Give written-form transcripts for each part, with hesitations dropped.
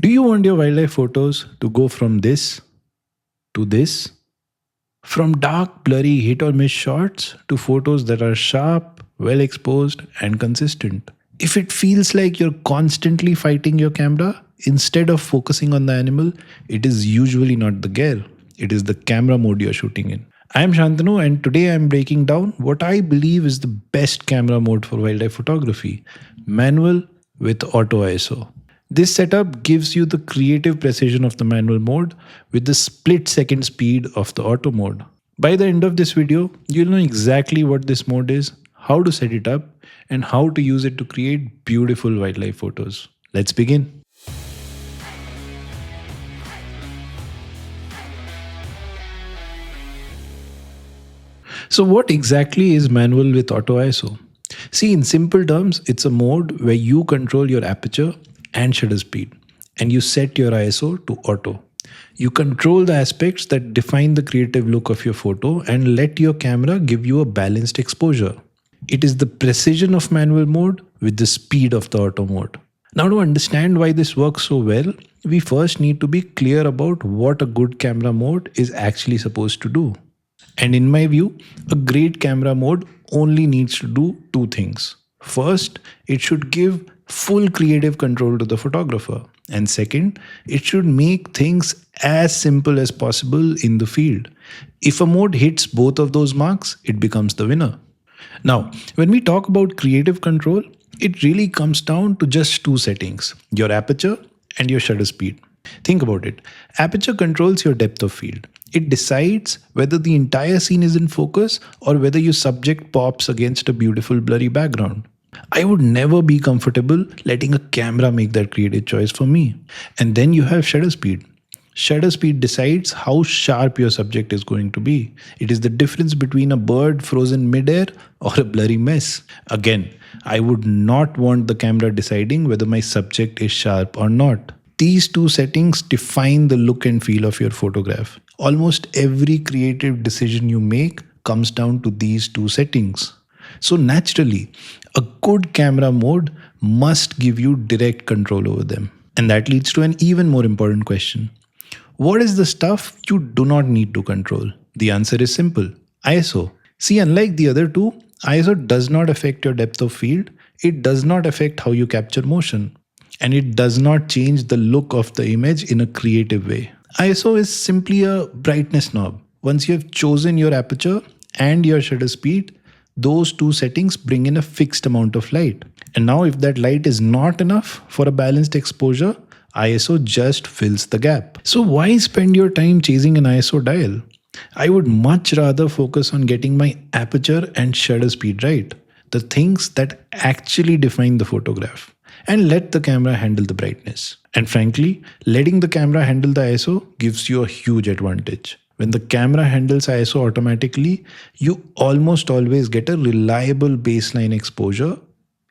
Do you want your wildlife photos to go from this to this? From dark, blurry hit or miss shots to photos that are sharp, well exposed, and consistent? If it feels like you're constantly fighting your camera instead of focusing on the animal, it is usually not the gear, it is the camera mode you're shooting in. I am Shantanu, and today I am breaking down what I believe is the best camera mode for wildlife photography: manual with auto ISO. This setup gives you the creative precision of the manual mode with the split second speed of the auto mode. By the end of this video, you'll know exactly what this mode is, how to set it up, and how to use it to create beautiful wildlife photos. Let's begin. So what exactly is manual with auto ISO? See, in simple terms, it's a mode where you control your aperture and shutter speed, and you set your ISO to auto. You control the aspects that define the creative look of your photo and let your camera give you a balanced exposure. It is the precision of manual mode with the speed of the auto mode. Now, to understand why this works so well, we first need to be clear about what a good camera mode is actually supposed to do. And in my view, a great camera mode only needs to do two things. First, it should give full creative control to the photographer. And second, it should make things as simple as possible in the field. If a mode hits both of those marks, it becomes the winner. Now, when we talk about creative control, it really comes down to just two settings: your aperture and your shutter speed. Think about it. Aperture controls your depth of field. It decides whether the entire scene is in focus or whether your subject pops against a beautiful blurry background. I would never be comfortable letting a camera make that creative choice for me. And then you have shutter speed. Shutter speed decides how sharp your subject is going to be. It is the difference between a bird frozen midair or a blurry mess. Again, I would not want the camera deciding whether my subject is sharp or not. These two settings define the look and feel of your photograph. Almost every creative decision you make comes down to these two settings. So naturally, a good camera mode must give you direct control over them. And that leads to an even more important question. What is the stuff you do not need to control? The answer is simple: ISO. See, unlike the other two, ISO does not affect your depth of field, it does not affect how you capture motion, and it does not change the look of the image in a creative way. ISO is simply a brightness knob. Once you have chosen your aperture and your shutter speed, those two settings bring in a fixed amount of light. And now if that light is not enough for a balanced exposure, ISO just fills the gap. So why spend your time chasing an ISO dial? I would much rather focus on getting my aperture and shutter speed right, the things that actually define the photograph, and let the camera handle the brightness. And frankly, letting the camera handle the ISO gives you a huge advantage. When the camera handles ISO automatically, you almost always get a reliable baseline exposure,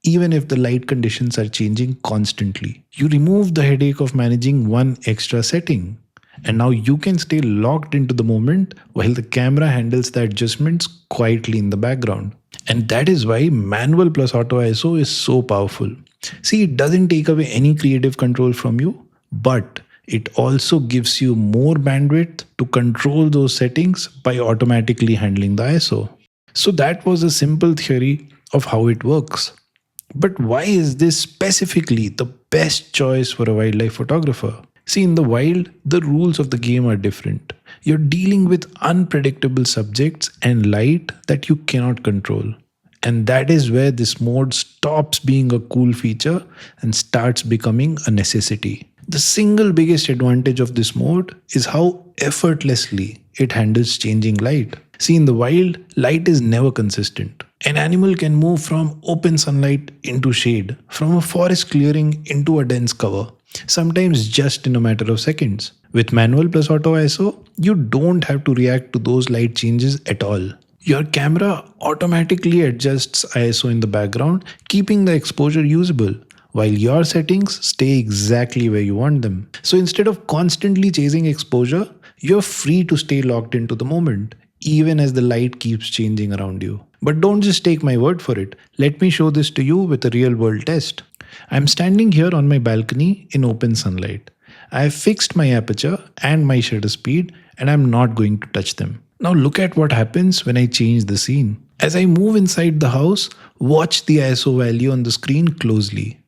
even if the light conditions are changing constantly. You remove the headache of managing one extra setting. And now you can stay locked into the moment while the camera handles the adjustments quietly in the background. And that is why manual plus auto ISO is so powerful. See, it doesn't take away any creative control from you, but it also gives you more bandwidth to control those settings by automatically handling the ISO. So that was a simple theory of how it works. But why is this specifically the best choice for a wildlife photographer? See, in the wild, the rules of the game are different. You're dealing with unpredictable subjects and light that you cannot control. And that is where this mode stops being a cool feature and starts becoming a necessity. The single biggest advantage of this mode is how effortlessly it handles changing light. See, in the wild, light is never consistent. An animal can move from open sunlight into shade, from a forest clearing into a dense cover, sometimes just in a matter of seconds. With manual plus auto ISO, you don't have to react to those light changes at all. Your camera automatically adjusts ISO in the background, keeping the exposure usable, while your settings stay exactly where you want them. So instead of constantly chasing exposure, you're free to stay locked into the moment, even as the light keeps changing around you. But don't just take my word for it. Let me show this to you with a real world test. I'm standing here on my balcony in open sunlight, I have fixed my aperture and my shutter speed, and I'm not going to touch them. Now look at what happens when I change the scene. As I move inside the house, watch the ISO value on the screen closely.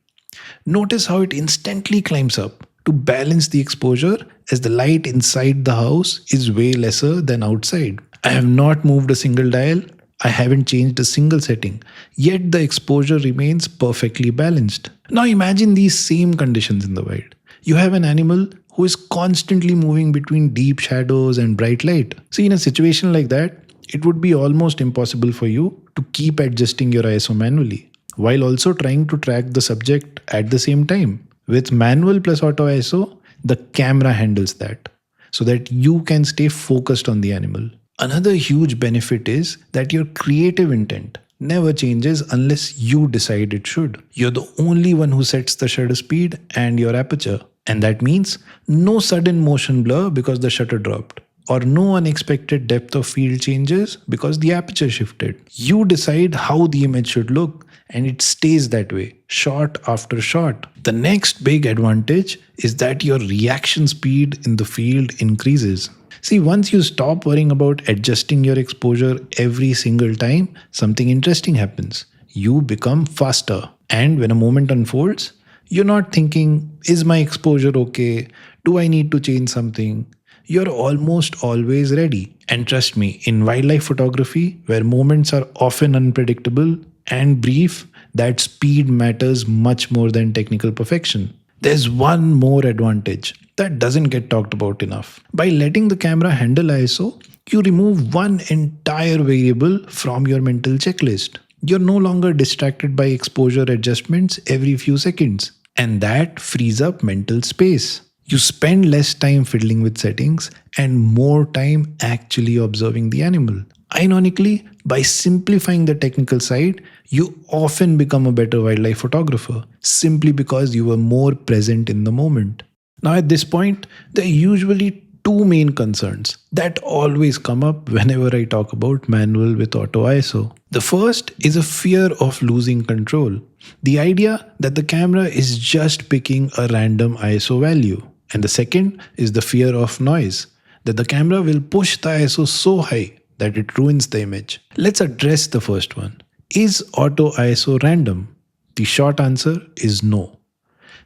Notice how it instantly climbs up to balance the exposure as the light inside the house is way lesser than outside. I have not moved a single dial, I haven't changed a single setting, yet the exposure remains perfectly balanced. Now imagine these same conditions in the wild. You have an animal who is constantly moving between deep shadows and bright light. See, in a situation like that, it would be almost impossible for you to keep adjusting your ISO manually while also trying to track the subject at the same time. With manual plus auto ISO, the camera handles that so that you can stay focused on the animal. Another huge benefit is that your creative intent never changes unless you decide it should. You're the only one who sets the shutter speed and your aperture. And that means no sudden motion blur because the shutter dropped, or no unexpected depth of field changes because the aperture shifted. You decide how the image should look, and it stays that way, shot after shot. The next big advantage is that your reaction speed in the field increases. See, once you stop worrying about adjusting your exposure every single time, something interesting happens. You become faster. And when a moment unfolds, you're not thinking, is my exposure okay? Do I need to change something? You're almost always ready. And trust me, in wildlife photography, where moments are often unpredictable and brief, that speed matters much more than technical perfection. There's one more advantage that doesn't get talked about enough. By letting the camera handle ISO, you remove one entire variable from your mental checklist. You're no longer distracted by exposure adjustments every few seconds, and that frees up mental space. You spend less time fiddling with settings and more time actually observing the animal. Ironically, by simplifying the technical side, you often become a better wildlife photographer simply because you were more present in the moment. Now, at this point, there are usually two main concerns that always come up whenever I talk about manual with auto ISO. The first is a fear of losing control. The idea that the camera is just picking a random ISO value. And the second is the fear of noise, that the camera will push the ISO so high that it ruins the image. Let's address the first one. Is auto ISO random? The short answer is no.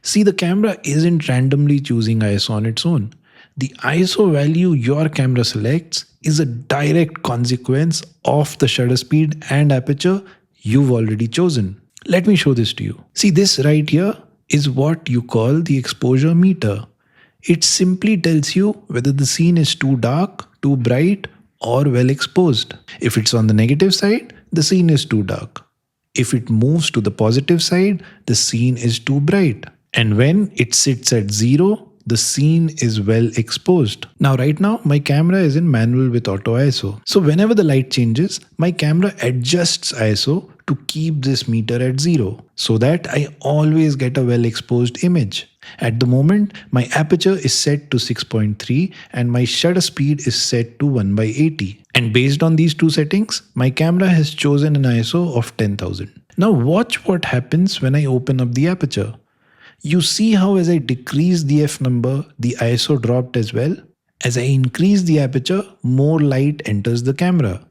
See, the camera isn't randomly choosing ISO on its own. The ISO value your camera selects is a direct consequence of the shutter speed and aperture you've already chosen. Let me show this to you. See, this right here is what you call the exposure meter. It simply tells you whether the scene is too dark, too bright, or well exposed. If it's on the negative side, the scene is too dark. If it moves to the positive side, the scene is too bright. And when it sits at 0, the scene is well exposed. Now, right now, my camera is in manual with auto ISO. So whenever the light changes, my camera adjusts ISO to keep this meter at 0 so that I always get a well exposed image. At the moment, my aperture is set to 6.3 and my shutter speed is set to 1/80. And based on these two settings, my camera has chosen an ISO of 10,000. Now watch what happens when I open up the aperture. You see how as I decrease the f number, the ISO dropped as well? As I increase the aperture, more light enters the camera.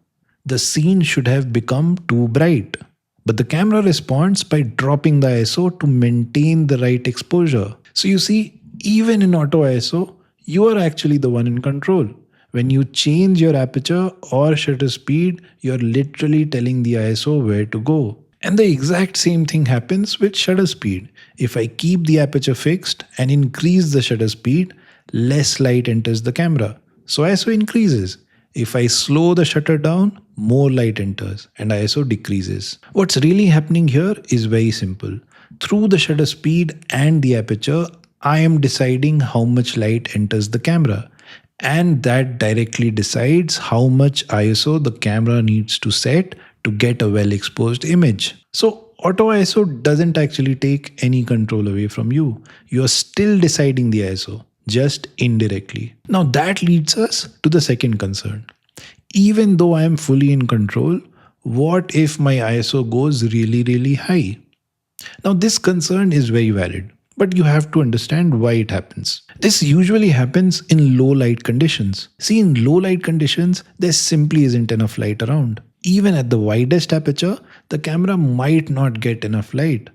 The scene should have become too bright. But the camera responds by dropping the ISO to maintain the right exposure. So you see, even in auto ISO, you are actually the one in control. When you change your aperture or shutter speed, you're literally telling the ISO where to go. And the exact same thing happens with shutter speed. If I keep the aperture fixed and increase the shutter speed, less light enters the camera. So ISO increases. If I slow the shutter down, more light enters and ISO decreases. What's really happening here is very simple. Through the shutter speed and the aperture, I am deciding how much light enters the camera. And that directly decides how much ISO the camera needs to set to get a well exposed image. So auto ISO doesn't actually take any control away from you. You're still deciding the ISO, just indirectly. Now that leads us to the second concern. Even though I am fully in control, what if my ISO goes really high? Now this concern is very valid but you have to understand why it happens. This usually happens in low light conditions. See, in low light conditions, there simply isn't enough light around. Even at the widest aperture, the camera might not get enough light.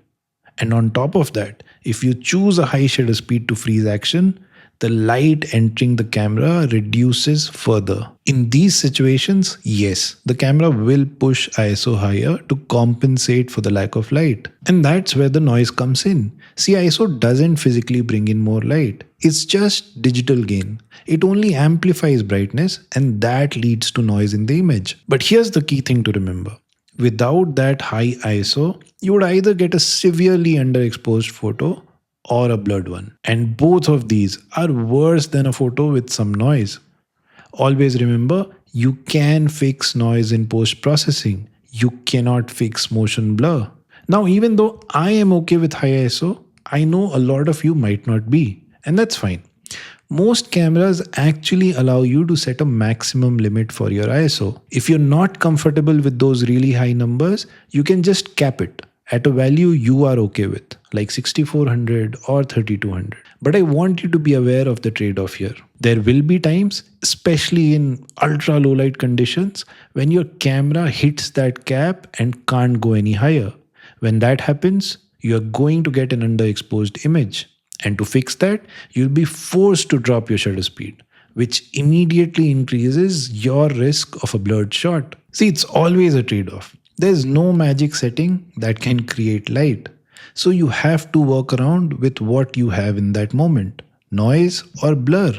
And on top of that, if you choose a high shutter speed to freeze action, the light entering the camera reduces further. In these situations, yes, the camera will push ISO higher to compensate for the lack of light. And that's where the noise comes in. See, ISO doesn't physically bring in more light. It's just digital gain. It only amplifies brightness and that leads to noise in the image. But here's the key thing to remember. Without that high ISO, you would either get a severely underexposed photo or a blurred one. And both of these are worse than a photo with some noise. Always remember, you can fix noise in post processing. You cannot fix motion blur. Now, even though I am okay with high ISO, I know a lot of you might not be, and that's fine. Most cameras actually allow you to set a maximum limit for your ISO. If you're not comfortable with those really high numbers, you can just cap it at a value you are okay with, like 6400 or 3200. But I want you to be aware of the trade-off here. There will be times, especially in ultra low light conditions, when your camera hits that cap and can't go any higher. When that happens, you're going to get an underexposed image. And to fix that, you'll be forced to drop your shutter speed, which immediately increases your risk of a blurred shot. See, it's always a trade-off. There's no magic setting that can create light. So you have to work around with what you have in that moment. Noise or blur.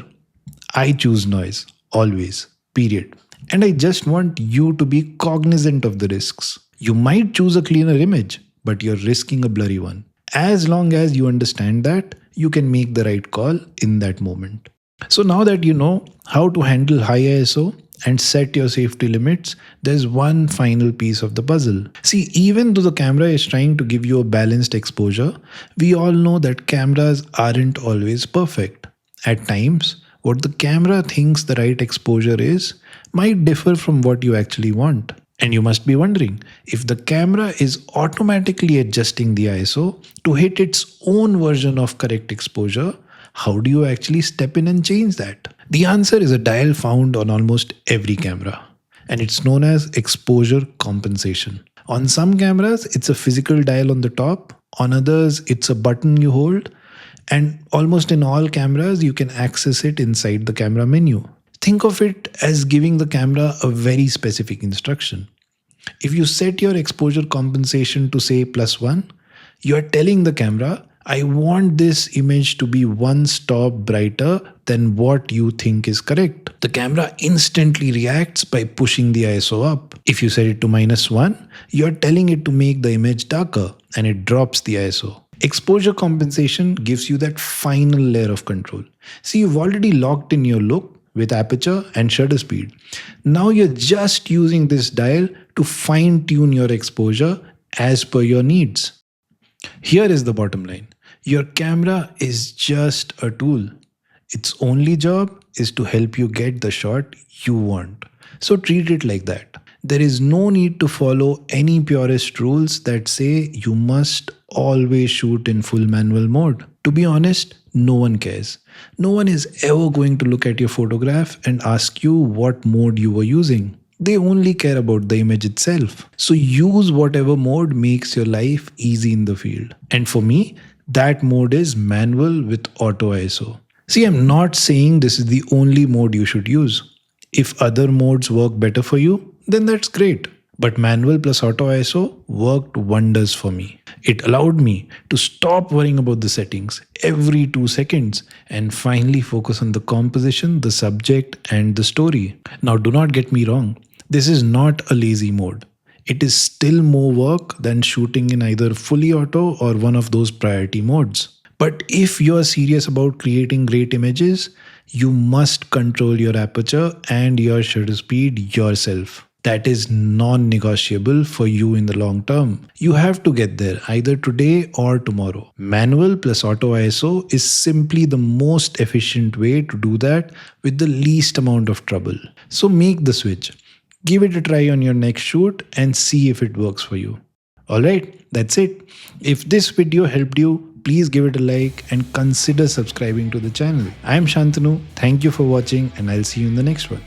I choose noise, always, period. And I just want you to be cognizant of the risks. You might choose a cleaner image, but you're risking a blurry one. As long as you understand that, you can make the right call in that moment. So now that you know how to handle high ISO and set your safety limits, there's one final piece of the puzzle. See, even though the camera is trying to give you a balanced exposure, we all know that cameras aren't always perfect. At times, what the camera thinks the right exposure is might differ from what you actually want. And you must be wondering, if the camera is automatically adjusting the ISO to hit its own version of correct exposure, how do you actually step in and change that? The answer is a dial found on almost every camera, and it's known as exposure compensation. On some cameras, it's a physical dial on the top, on others, it's a button you hold, and almost in all cameras, you can access it inside the camera menu. Think of it as giving the camera a very specific instruction. If you set your exposure compensation to say +1, you are telling the camera, I want this image to be one stop brighter than what you think is correct. The camera instantly reacts by pushing the ISO up. If you set it to -1, you are telling it to make the image darker and it drops the ISO. Exposure compensation gives you that final layer of control. See, you've already locked in your look with aperture and shutter speed. Now you're just using this dial to fine-tune your exposure as per your needs. Here is the bottom line. Your camera is just a tool. Its only job is to help you get the shot you want. So treat it like that. There is no need to follow any purist rules that say you must always shoot in full manual mode. To be honest, no one cares. No one is ever going to look at your photograph and ask you what mode you were using. They only care about the image itself. So use whatever mode makes your life easy in the field. And for me, that mode is manual with auto ISO. See, I'm not saying this is the only mode you should use. If other modes work better for you, then that's great. But manual plus auto ISO worked wonders for me. It allowed me to stop worrying about the settings every 2 seconds and finally focus on the composition, the subject, and the story. Now, do not get me wrong. This is not a lazy mode. It is still more work than shooting in either fully auto or one of those priority modes. But if you're serious about creating great images, you must control your aperture and your shutter speed yourself. That is non-negotiable for you in the long term. You have to get there either today or tomorrow. Manual plus auto ISO is simply the most efficient way to do that with the least amount of trouble. So make the switch. Give it a try on your next shoot and see if it works for you. Alright, that's it. If this video helped you, please give it a like and consider subscribing to the channel. I am Shantanu. Thank you for watching, and I'll see you in the next one.